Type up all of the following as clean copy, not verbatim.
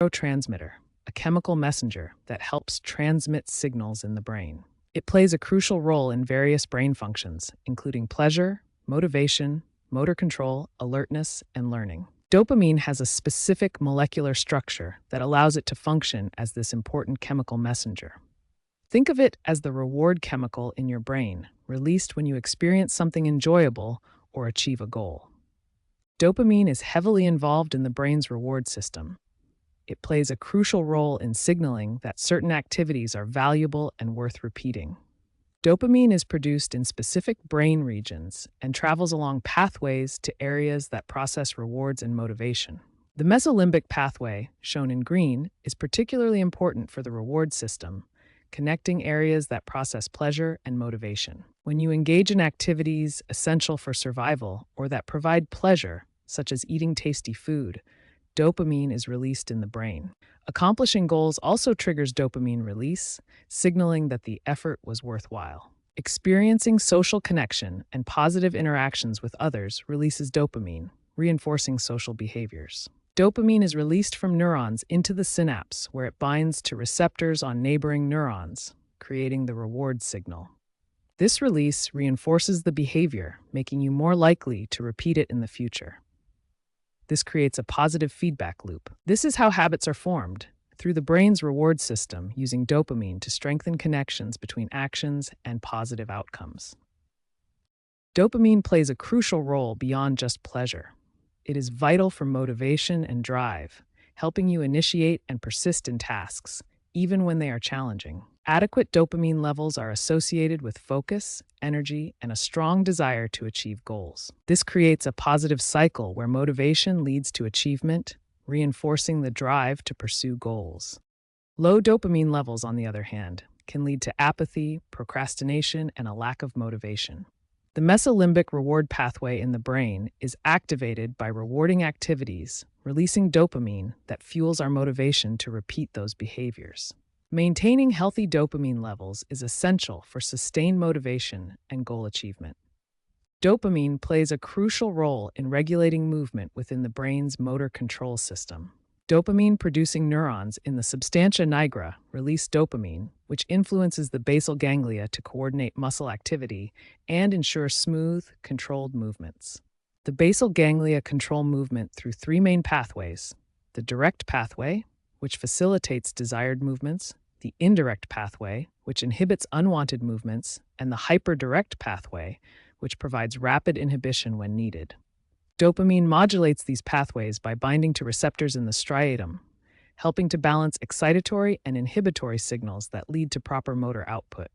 neurotransmitter, a chemical messenger that helps transmit signals in the brain. It plays a crucial role in various brain functions, including pleasure, motivation, motor control, alertness, and learning. Dopamine has a specific molecular structure that allows it to function as this important chemical messenger. Think of it as the reward chemical in your brain, released when you experience something enjoyable or achieve a goal. Dopamine is heavily involved in the brain's reward system. It plays a crucial role in signaling that certain activities are valuable and worth repeating. Dopamine is produced in specific brain regions and travels along pathways to areas that process rewards and motivation. The mesolimbic pathway, shown in green, is particularly important for the reward system, connecting areas that process pleasure and motivation. When you engage in activities essential for survival or that provide pleasure, such as eating tasty food, dopamine is released in the brain. Accomplishing goals also triggers dopamine release, signaling that the effort was worthwhile. Experiencing social connection and positive interactions with others releases dopamine, reinforcing social behaviors. Dopamine is released from neurons into the synapse, where it binds to receptors on neighboring neurons, creating the reward signal. This release reinforces the behavior, making you more likely to repeat it in the future. This creates a positive feedback loop. This is how habits are formed, through the brain's reward system, using dopamine to strengthen connections between actions and positive outcomes. Dopamine plays a crucial role beyond just pleasure. It is vital for motivation and drive, helping you initiate and persist in tasks, even when they are challenging. Adequate dopamine levels are associated with focus, energy, and a strong desire to achieve goals. This creates a positive cycle where motivation leads to achievement, reinforcing the drive to pursue goals. Low dopamine levels, on the other hand, can lead to apathy, procrastination, and a lack of motivation. The mesolimbic reward pathway in the brain is activated by rewarding activities, releasing dopamine that fuels our motivation to repeat those behaviors. Maintaining healthy dopamine levels is essential for sustained motivation and goal achievement. Dopamine plays a crucial role in regulating movement within the brain's motor control system. Dopamine-producing neurons in the substantia nigra release dopamine, which influences the basal ganglia to coordinate muscle activity and ensure smooth, controlled movements. The basal ganglia control movement through three main pathways: the direct pathway, which facilitates desired movements, the indirect pathway, which inhibits unwanted movements, and the hyperdirect pathway, which provides rapid inhibition when needed. Dopamine modulates these pathways by binding to receptors in the striatum, helping to balance excitatory and inhibitory signals that lead to proper motor output.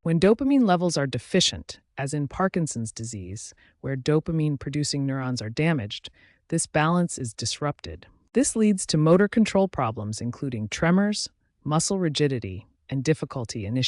When dopamine levels are deficient, as in Parkinson's disease, where dopamine-producing neurons are damaged, this balance is disrupted. This leads to motor control problems including tremors, muscle rigidity, and difficulty initiating